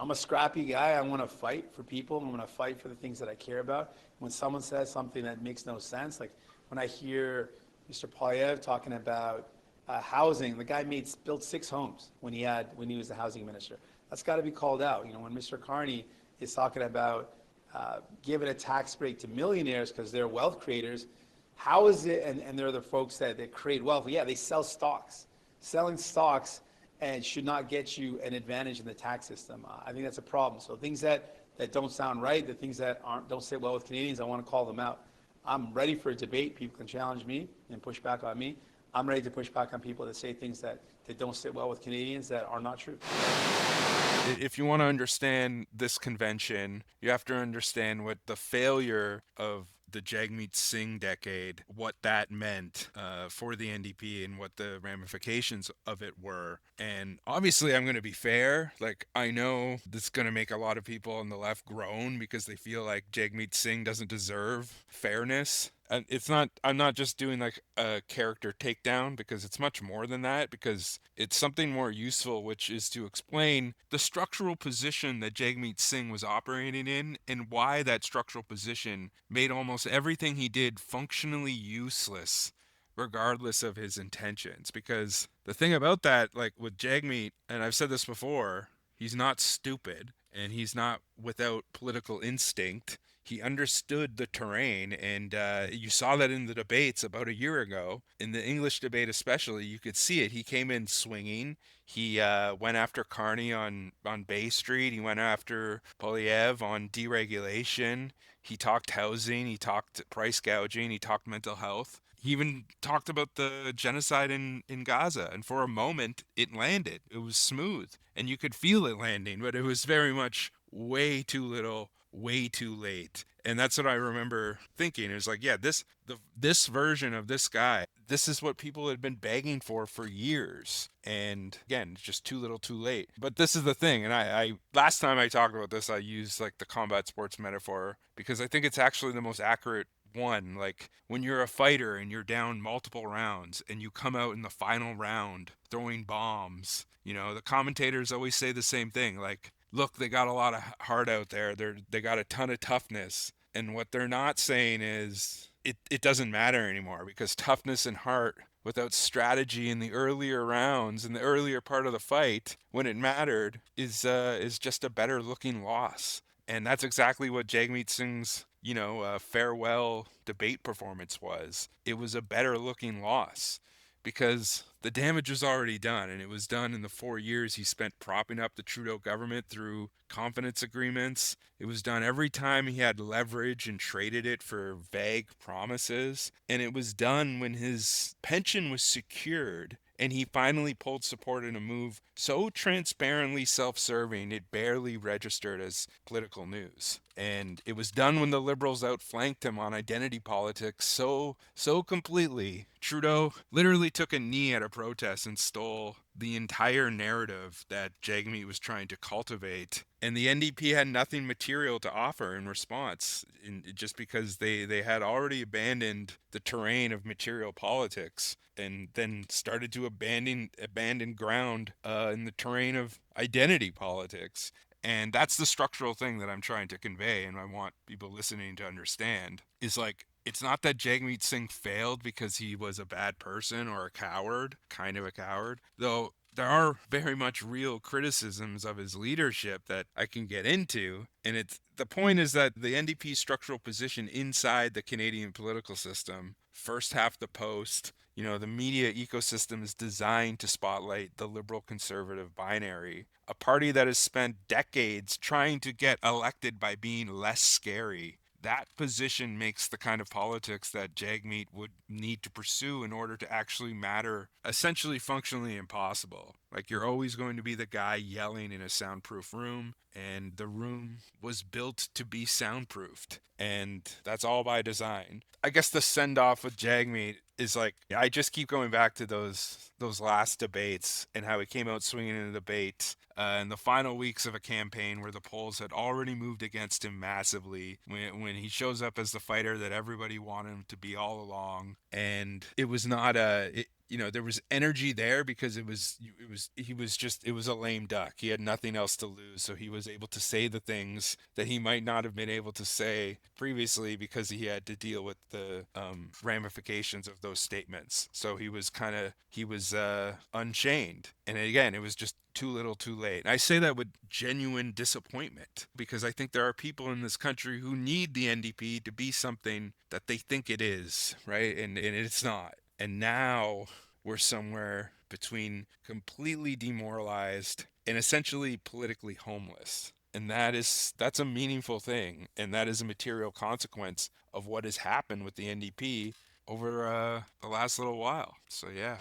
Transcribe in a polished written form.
I'm a scrappy guy. I want to fight for people. I'm going to fight for the things that I care about. When someone says something that makes no sense, like when I hear Mr. Polyev talking about housing, the guy built 6 homes when he was the housing minister. That's got to be called out. You know, when Mr. Carney is talking about giving a tax break to millionaires because they're wealth creators, how is it? And they're the folks that create wealth. Yeah, they sell stocks. Selling stocks and should not get you an advantage in the tax system. I think that's a problem. So things that don't sound right, the things that don't sit well with Canadians, I want to call them out. I'm ready for a debate. People can challenge me and push back on me. I'm ready to push back on people that say things that don't sit well with Canadians that are not true. If you want to understand this convention, you have to understand what the failure of the Jagmeet Singh decade, what that meant for the NDP and what the ramifications of it were. And obviously, I'm going to be fair. Like, I know this is going to make a lot of people on the left groan because they feel like Jagmeet Singh doesn't deserve fairness. And it's not, I'm not just doing like a character takedown, because it's much more than that, because it's something more useful, which is to explain the structural position that Jagmeet Singh was operating in and why that structural position made almost everything he did functionally useless regardless of his intentions. Because the thing about that, like with Jagmeet, and I've said this before, he's not stupid and he's not without political instinct. He understood the terrain, and you saw that in the debates about a year ago. In the English debate, especially, you could see it. He came in swinging. He went after Carney on Bay Street. He went after Polyev on deregulation. He talked housing. He talked price gouging. He talked mental health. He even talked about the genocide in Gaza. And for a moment, it landed. It was smooth. And you could feel it landing, but it was very much way too little, way too late. And that's what I remember thinking. It was like, yeah, this version of this guy, this is what people had been begging for years. And again, it's just too little, too late. But this is the thing. And I last time I talked about this, I used like the combat sports metaphor because I think it's actually the most accurate one. Like when you're a fighter and you're down multiple rounds and you come out in the final round throwing bombs, you know, the commentators always say the same thing. Like, look, they got a lot of heart out there. They got a ton of toughness. And what they're not saying is it doesn't matter anymore, because toughness and heart without strategy in the earlier rounds, in the earlier part of the fight, when it mattered, is just a better looking loss. And that's exactly what Jagmeet Singh's farewell debate performance was. It was a better looking loss because the damage was already done, and it was done in the 4 years he spent propping up the Trudeau government through confidence agreements. It was done every time he had leverage and traded it for vague promises. And it was done when his pension was secured and he finally pulled support in a move so transparently self-serving it barely registered as political news. And it was done when the Liberals outflanked him on identity politics so completely. Trudeau literally took a knee at a protest and stole the entire narrative that Jagmeet was trying to cultivate. And the NDP had nothing material to offer in response, just because they had already abandoned the terrain of material politics and then started to abandon ground in the terrain of identity politics. And that's the structural thing that I'm trying to convey, and I want people listening to understand, is like, it's not that Jagmeet Singh failed because he was a bad person or a coward, kind of a coward, though there are very much real criticisms of his leadership that I can get into. And it's the point is that the NDP's structural position inside the Canadian political system, first half the Post, the media ecosystem is designed to spotlight the liberal conservative binary, a party that has spent decades trying to get elected by being less scary. That position makes the kind of politics that Jagmeet would need to pursue in order to actually matter essentially functionally impossible. Like, you're always going to be the guy yelling in a soundproof room, and the room was built to be soundproofed, and that's all by design. I guess the send off with Jagmeet is like, I just keep going back to those last debates and how he came out swinging in the debate in the final weeks of a campaign where the polls had already moved against him massively, when he shows up as the fighter that everybody wanted him to be all along. And it was not there was energy there because it was a lame duck. He had nothing else to lose, so he was able to say the things that he might not have been able to say previously because he had to deal with the ramifications of those statements. So he was unchained, and again, it was just too little too late. And I say that with genuine disappointment because I think there are people in this country who need the NDP to be something that they think it is, right? And it's not. And now we're somewhere between completely demoralized and essentially politically homeless. And that's a meaningful thing, and that is a material consequence of what has happened with the NDP over the last little while. So yeah.